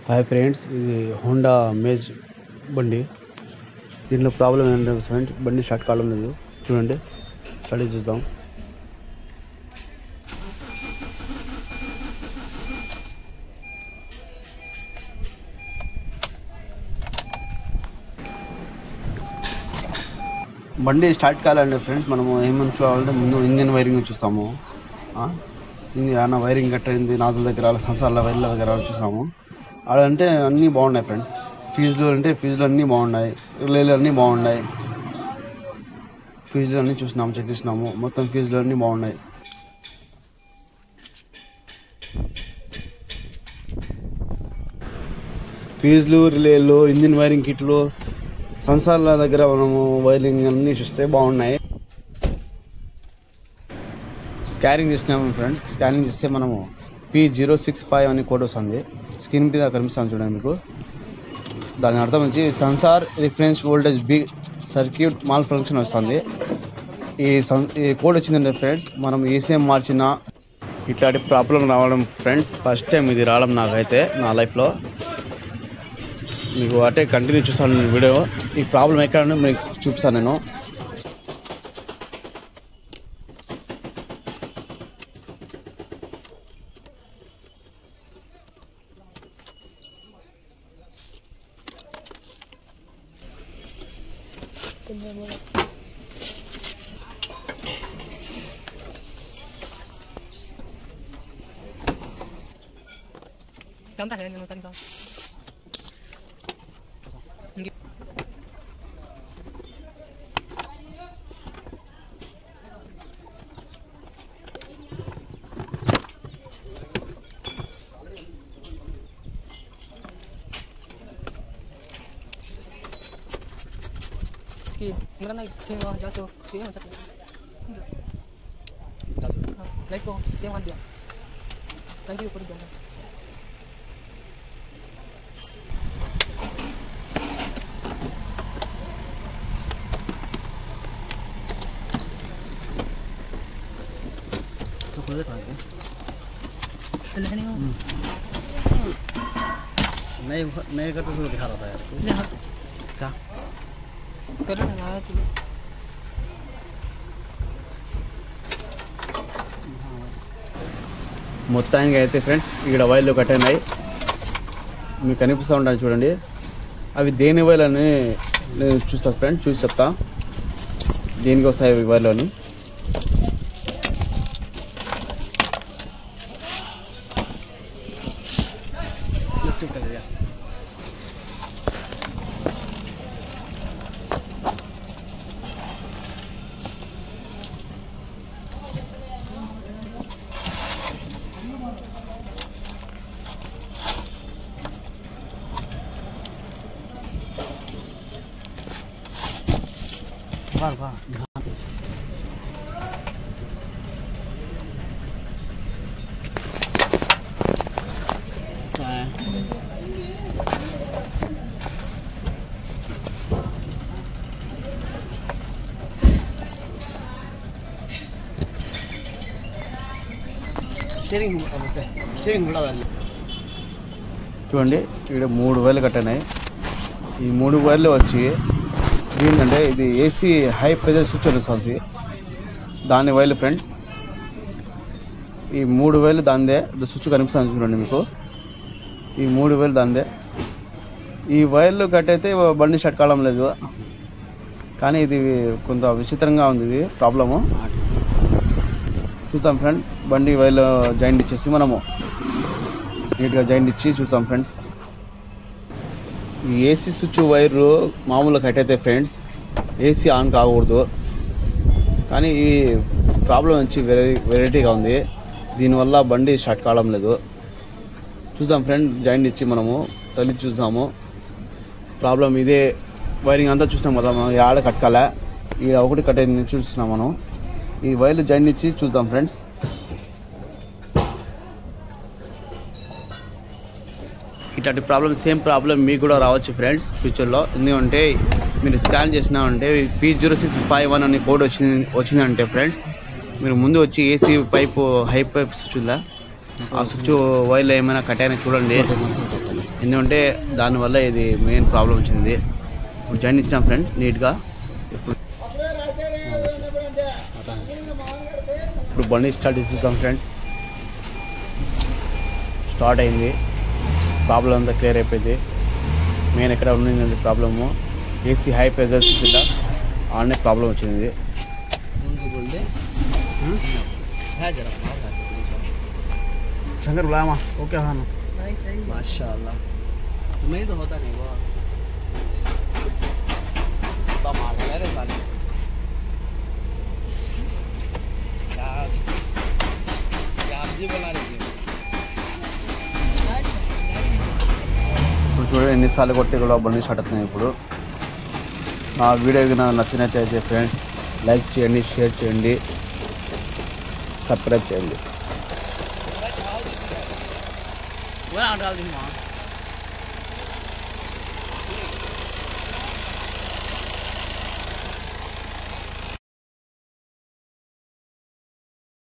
Hi friends, ఇది Honda amaze బండి. దీంట్లో ప్రాబ్లం ఏంటంటే ఫ్రెండ్స్, బండి స్టార్ట్ కావడం లేదు. చూడండి, స్టార్ట్ చూద్దాం. బండి స్టార్ట్ కావాలంటే ఫ్రెండ్స్, మనము ఏమని చూడాలంటే ముందు ఇంజన్ వైరింగ్ చూస్తాము. ఏమన్నా వైరింగ్ కట్టింది నాదుల దగ్గర, సంసార్ల వైర్ల దగ్గర చూసాము. అదంటే అన్నీ బాగున్నాయి ఫ్రెండ్స్. ఫీజులు అంటే ఫీజులు అన్నీ బాగున్నాయి, రిలేలు అన్నీ బాగున్నాయి. ఫీజులు అన్నీ చూసినాము, చెక్ చేసినాము. మొత్తం ఫీజులు అన్నీ బాగున్నాయి. ఫీజులు, రిలేలు, ఇంజిన్ వైరింగ్ కిట్లు, సంసార్ల దగ్గర మనము వైరింగ్ అన్నీ చూస్తే బాగున్నాయి. స్కానింగ్ చేసినాము ఫ్రెండ్స్. స్కానింగ్ చేస్తే మనము P065 అని కోడ్ వస్తుంది. స్క్రీన్ మీద కనిపిస్తాను చూడండి మీకు. దాని అర్థం వచ్చి sensor reference voltage B circuit malfunction వస్తుంది. ఈ కోడ్ వచ్చిందంటే ఫ్రెండ్స్, మనం ఏసీఎం మార్చినా ఇట్లాంటి ప్రాబ్లం రావడం ఫ్రెండ్స్ ఫస్ట్ టైం ఇది రావడం నాకైతే నా లైఫ్లో. మీకు అటే కంటిన్యూ చూస్తాను వీడియో. ఈ ప్రాబ్లం ఎక్కడ మీకు చూపిస్తాను నేను. Cảm thấy anh tên con. Kì, nó này thiên lo cho tôi xíu một chút. Lấy cô xíu hoàn tiền. Thank you for the donation. नहीं करते दिखा रहा था यार तू क्या कर रहा है तू. మొత్తానికి అయితే ఫ్రెండ్స్ ఇక్కడ వైర్లు కట్టినాయి. మీకు కనిపిస్తూ ఉంటాయి చూడండి. అవి దేని వైర్లు అని నేను చూస్తాను ఫ్రెండ్స్, చూసి చెప్తా దేనికి వస్తాయి వైర్లు అని. చూడండి, ఇక్కడ 3 వైర్లు కట్టినాయి. ఈ 3 వైర్లు వచ్చి ఏంటంటే ఇది ఏసీ హై ప్రెజర్ స్విచ్ వస్తుంది, దాని వైర్లు ఫ్రెండ్స్. ఈ 3 వైర్లు దాందే. స్విచ్ కనిపిస్తుంది చూడండి మీకు. ఈ 3 వైర్లు దాందే. ఈ వైర్లు కట్టయితే బండి స్టార్ట్ కావడం లేదు. కానీ ఇది కొంత విచిత్రంగా ఉంది. ఇది ప్రాబ్లము చూద్దాం ఫ్రెండ్. బండి వైర్లు జాయింట్ ఇచ్చేసి మనము నీట్గా జాయింట్ ఇచ్చి చూద్దాం ఫ్రెండ్స్. ఈ ఏసీ స్విచ్ వైరు మామూలుగా కట్ అయితే ఫ్రెండ్స్ ఏసీ ఆన్ కాకూడదు. కానీ ఈ ప్రాబ్లం వచ్చి వెరైటీగా ఉంది. దీనివల్ల బండి స్టార్ట్ కావడం లేదు. చూద్దాం ఫ్రెండ్, జాయింట్ ఇచ్చి మనము తల్లి చూసాము. ప్రాబ్లం ఇదే. వైరింగ్ అంతా చూసినాం కదా, మనం ఆడ కట్టాలా, ఈ ఒకటి కట్టే చూస్తున్నాం మనం. ఈ వైర్లు జాయింట్ ఇచ్చి చూద్దాం ఫ్రెండ్స్. ఇట్లాంటి ప్రాబ్లం సేమ్ ప్రాబ్లం మీకు కూడా రావచ్చు ఫ్రెండ్స్ ఫ్యూచర్లో. ఎందుకంటే మీరు స్కాన్ చేసినామంటే P0651 అనే కోడ్ వచ్చిందంటే ఫ్రెండ్స్, మీరు ముందు వచ్చి AC pipe high pipe switch ఉందా, ఆ స్విచ్ వైర్లో ఏమైనా కట్ అయినా చూడండి. ఎందుకంటే దానివల్ల ఇది మెయిన్ ప్రాబ్లం వచ్చింది. ఇప్పుడు జాయిన్ ఇచ్చాం ఫ్రెండ్స్ నీట్గా. ఇప్పుడు బండి స్టార్ట్ చేసి చూద్దాం ఫ్రెండ్స్. స్టార్ట్ అయింది. ప్రాబ్లం అంతా క్లియర్ అయిపోయింది. మెయిన్ ఎక్కడ ఉండింది ప్రాబ్లము, ఏసీ హై ప్రెజర్ కింద ఆడనే ప్రాబ్లం వచ్చింది. शंकर बुलाया माँ ओके हाँ माशाल्लाह तुम्हें तो होता नहीं वो तो मार ले रे साले क्या क्या जी बना रही है ఇప్పుడు చూడండి ఎన్నిసార్లు కొట్టి కూడా బండి స్టార్ట్ అవుతున్నాయి. ఇప్పుడు నా వీడియో నాకు నచ్చినట్లయితే ఫ్రెండ్స్ లైక్ చేయండి, షేర్ చేయండి, సబ్స్క్రైబ్ చేయండి. वो डाल दी माँ